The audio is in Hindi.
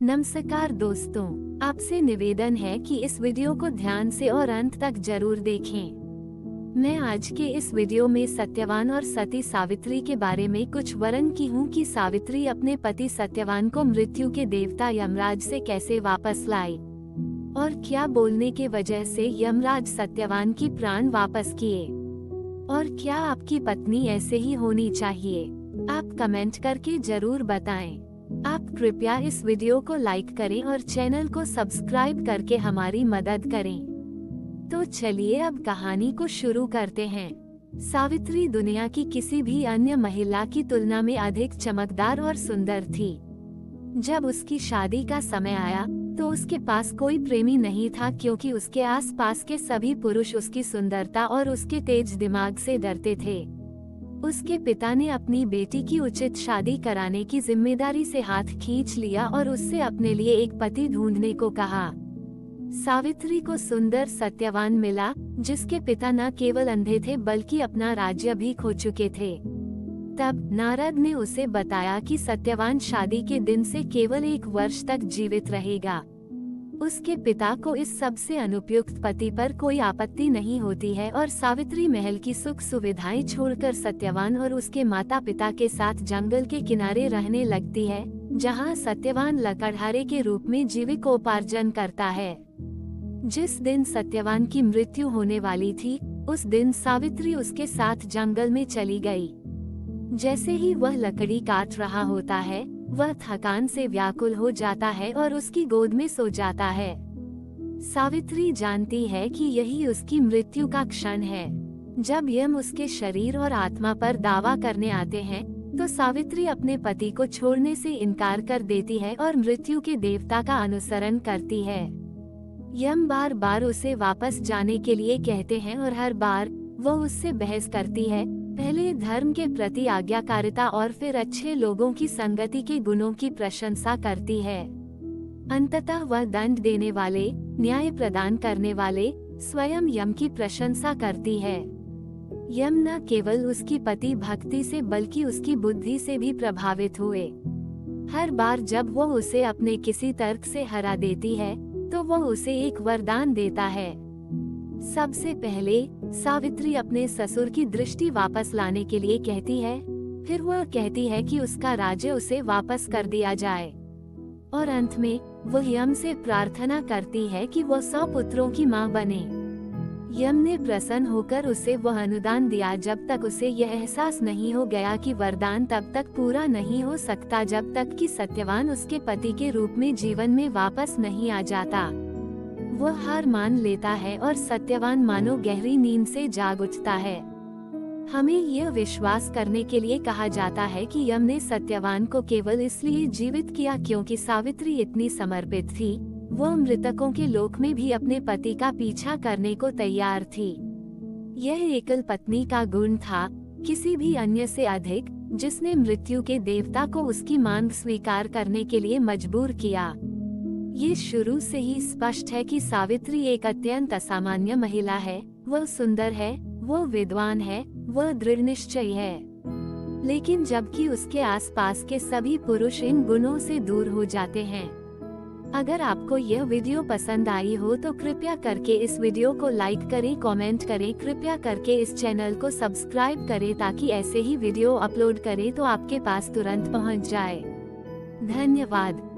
नमस्कार दोस्तों, आपसे निवेदन है कि इस वीडियो को ध्यान से और अंत तक जरूर देखें। मैं आज के इस वीडियो में सत्यवान और सती सावित्री के बारे में कुछ वर्णन की हूँ कि सावित्री अपने पति सत्यवान को मृत्यु के देवता यमराज से कैसे वापस लाई और क्या बोलने के वजह से यमराज सत्यवान की प्राण वापस किए, और क्या आपकी पत्नी ऐसे ही होनी चाहिए। आप कमेंट करके जरूर बताएं। आप कृपया इस वीडियो को लाइक करें और चैनल को सब्सक्राइब करके हमारी मदद करें। तो चलिए अब कहानी को शुरू करते हैं। सावित्री दुनिया की किसी भी अन्य महिला की तुलना में अधिक चमकदार और सुंदर थी। जब उसकी शादी का समय आया तो उसके पास कोई प्रेमी नहीं था, क्योंकि उसके आसपास के सभी पुरुष उसकी सुंदरता और उसके तेज दिमाग से डरते थे। उसके पिता ने अपनी बेटी की उचित शादी कराने की जिम्मेदारी से हाथ खींच लिया और उससे अपने लिए एक पति ढूंढने को कहा। सावित्री को सुंदर सत्यवान मिला, जिसके पिता न केवल अंधे थे बल्कि अपना राज्य भी खो चुके थे। तब नारद ने उसे बताया कि सत्यवान शादी के दिन से केवल 1 वर्ष तक जीवित रहेगा। उसके पिता को इस सबसे अनुपयुक्त पति पर कोई आपत्ति नहीं होती है और सावित्री महल की सुख सुविधाएं छोड़कर सत्यवान और उसके माता पिता के साथ जंगल के किनारे रहने लगती है, जहां सत्यवान लकड़हारे के रूप में जीविकोपार्जन करता है। जिस दिन सत्यवान की मृत्यु होने वाली थी, उस दिन सावित्री उसके साथ जंगल में चली गई। जैसे ही वह लकड़ी काट रहा होता है, वह थकान से व्याकुल हो जाता है और उसकी गोद में सो जाता है। सावित्री जानती है कि यही उसकी मृत्यु का क्षण है। जब यम उसके शरीर और आत्मा पर दावा करने आते हैं, तो सावित्री अपने पति को छोड़ने से इनकार कर देती है और मृत्यु के देवता का अनुसरण करती है। यम बार बार उसे वापस जाने के लिए कहते हैं और हर बार वह उससे बहस करती है, पहले धर्म के प्रति आज्ञाकारिता और फिर अच्छे लोगों की संगति के गुणों की प्रशंसा करती है। अंततः वह दंड देने वाले, न्याय प्रदान करने वाले स्वयं यम की प्रशंसा करती है। यम न केवल उसकी पति भक्ति से बल्कि उसकी बुद्धि से भी प्रभावित हुए। हर बार जब वह उसे अपने किसी तर्क से हरा देती है, तो वह उसे एक वरदान देता है। सबसे पहले सावित्री अपने ससुर की दृष्टि वापस लाने के लिए कहती है, फिर वह कहती है कि उसका राज्य उसे वापस कर दिया जाए, और अंत में वह यम से प्रार्थना करती है कि वह 100 पुत्रों की मां बने। यम ने प्रसन्न होकर उसे वह अनुदान दिया जब तक उसे यह एहसास नहीं हो गया कि वरदान तब तक पूरा नहीं हो सकता जब तक कि सत्यवान उसके पति के रूप में जीवन में वापस नहीं आ जाता। वह हार मान लेता है और सत्यवान मानो गहरी नींद से जाग उठता है। हमें यह विश्वास करने के लिए कहा जाता है कि यम ने सत्यवान को केवल इसलिए जीवित किया क्योंकि सावित्री इतनी समर्पित थी। वह मृतकों के लोक में भी अपने पति का पीछा करने को तैयार थी। यह एकल पत्नी का गुण था, किसी भी अन्य से अधिक, जिसने मृत्यु के देवता को उसकी मांग स्वीकार करने के लिए मजबूर किया। ये शुरू से ही स्पष्ट है कि सावित्री एक अत्यंत असामान्य महिला है। वह सुंदर है, वह विद्वान है, वह दृढ़ निश्चयी है, लेकिन जबकि उसके आसपास के सभी पुरुष इन गुणों से दूर हो जाते हैं। अगर आपको यह वीडियो पसंद आई हो तो कृपया करके इस वीडियो को लाइक करें, कमेंट करें, कृपया करके इस चैनल को सब्सक्राइब करें ताकि ऐसे ही वीडियो अपलोड करें तो आपके पास तुरंत पहुंच जाए। धन्यवाद।